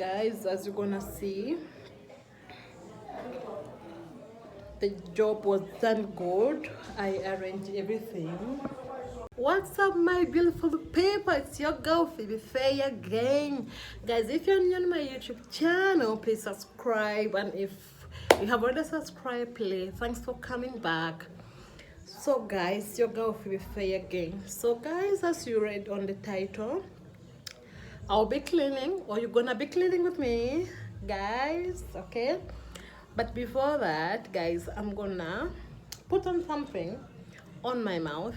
guys, as you're gonna see, the job was done good. I arranged everything. What's up, my beautiful people? It's your girl Phoebe Faye again. Guys, if you're new on my YouTube channel, please subscribe, and if you have already subscribed, please thanks for coming back. So guys, your girl Phoebe Faye again. So guys, as you read on the title, I'll be cleaning, or you're gonna be cleaning with me, guys, okay? But before that, guys, I'm gonna put on something on my mouth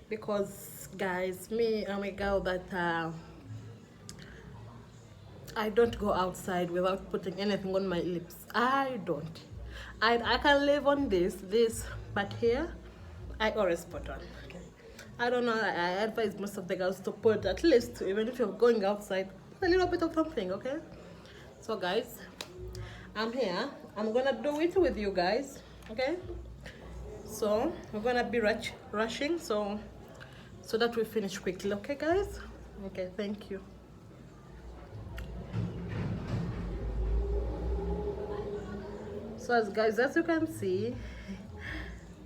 because, guys, me, I'm a girl that I don't go outside without putting anything on my lips. I don't. I can live on this, but here, I always put on. Okay. I don't know. I advise most of the girls to put at least, even if you're going outside, a little bit of something. Okay. So, guys, I'm here. I'm gonna do it with you guys. Okay. So we're gonna be rushing, so that we finish quickly. Okay, guys. Okay. Thank you. So, as you can see,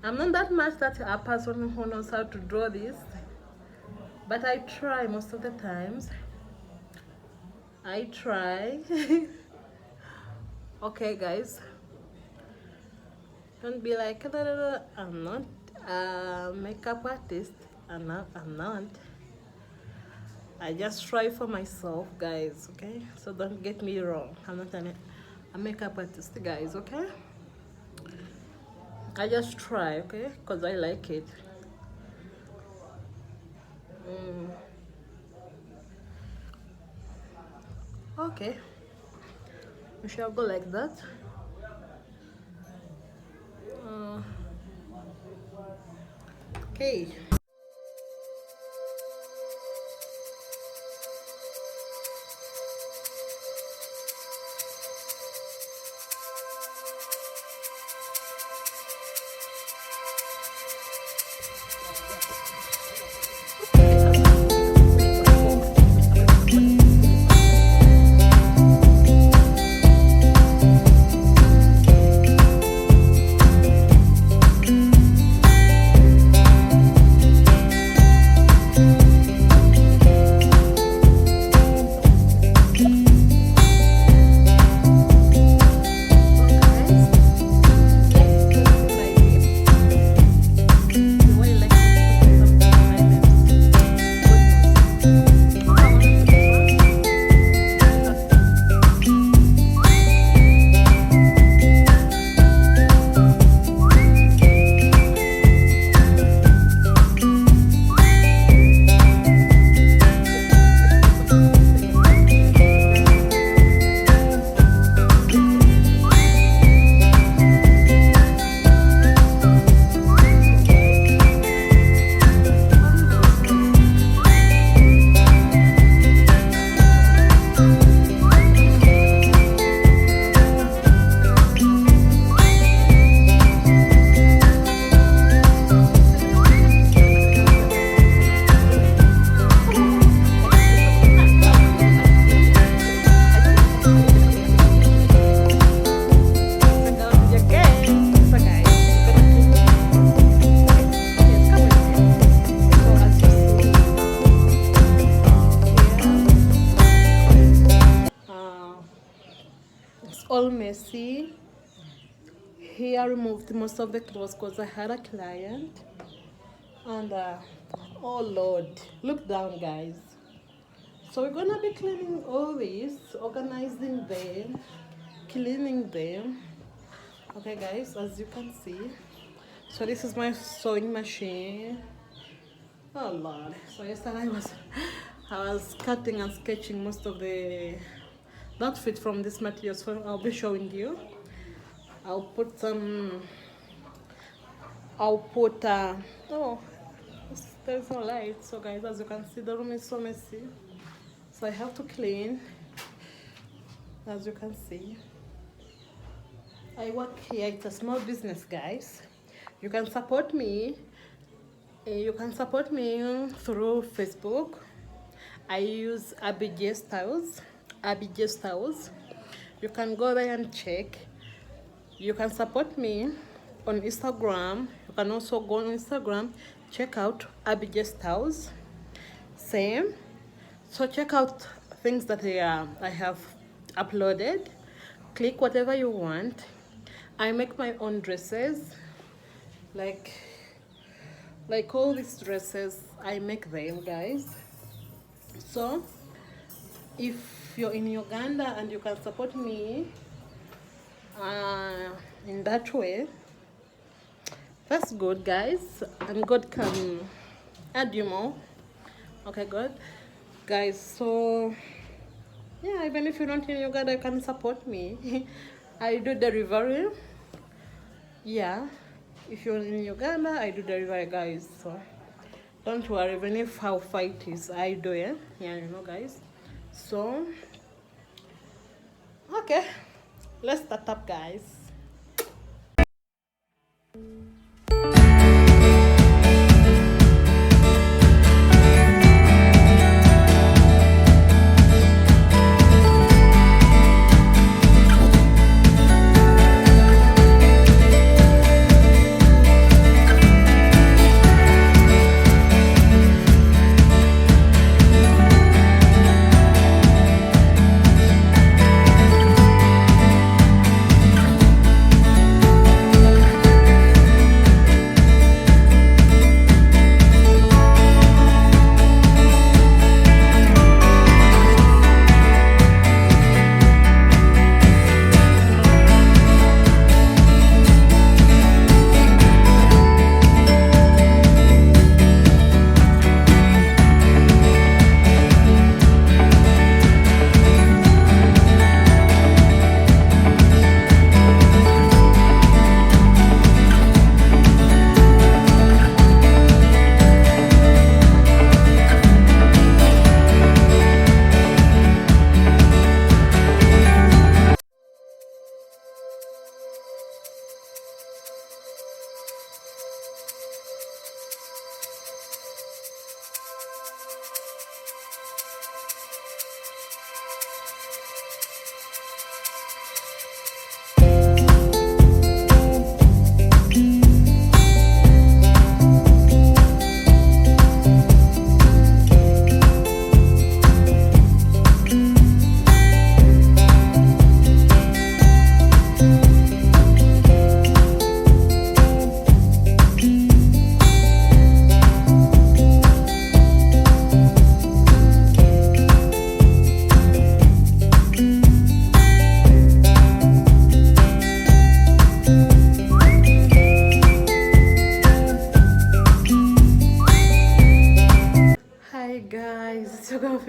I'm not that much that a person who knows how to draw this, but I try most of the times. I try. Okay, guys. Don't be like, I'm not a makeup artist. I'm not. I just try for myself, guys. Okay, so don't get me wrong. I'm not a makeup artist, guys. Okay. I just try, okay, because I like it. Okay, we shall go like that. Okay. All messy. Here I removed most of the clothes because I had a client, and oh Lord, look down, guys. So we're gonna be cleaning all this, organizing them, cleaning them. Okay, guys, as you can see, so this is my sewing machine. Oh Lord. So yesterday I was cutting and sketching most of the outfit from this material, so I'll be showing you. I'll put oh, there's no light. So guys, as you can see, the room is so messy, so I have to clean. As you can see, I work here. It's a small business, guys. You can support me. You can support me through Facebook. I use ABJ Styles. Abby J Styles. You can go there and check. You can support me on Instagram. You can also go on Instagram, check out Abby J Styles. Same. So check out things that I have uploaded. Click whatever you want. I make my own dresses, like all these dresses I make them, guys. So if you're in Uganda and you can support me in that way, that's good, guys, and God can add you more. Okay, good, guys. So yeah, even if you're not in Uganda, you can support me. I do delivery. Yeah, if you're in Uganda, I do delivery, guys. So don't worry, even if how fight is, I do it. Yeah, you know, guys. So okay, let's start up, guys.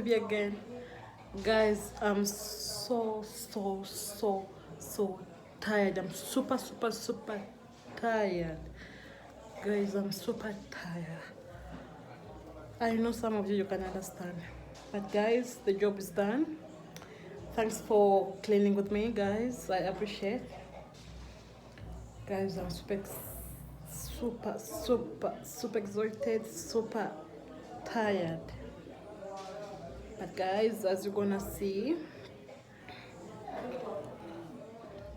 Again, guys, I'm so tired. I'm super tired, guys. I'm super tired. I know some of you can understand, but guys, the job is done. Thanks for cleaning with me, guys. I appreciate. Guys, I'm super exhausted, super tired. But guys, as you're gonna see,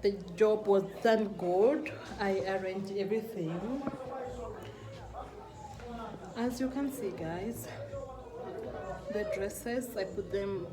the job was done good. I arranged everything. As you can see, guys, the dresses, I put them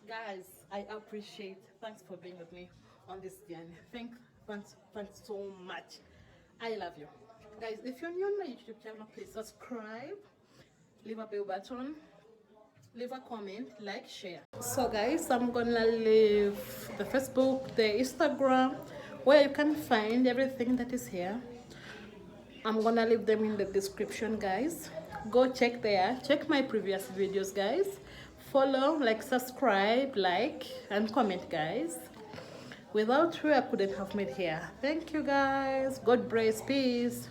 guys, I appreciate. Thanks for being with me on this journey. Thanks so much. I love you, guys. If you're new on my YouTube channel, please subscribe, leave a bell button, leave a comment, like, share. So guys, I'm gonna leave the Facebook, the Instagram, where you can find everything that is here. I'm gonna leave them in the description, guys. Go check there, check my previous videos, guys. Follow, like, subscribe, like, and comment, guys. Without you, I couldn't have made here. Thank you, guys. God bless. Peace.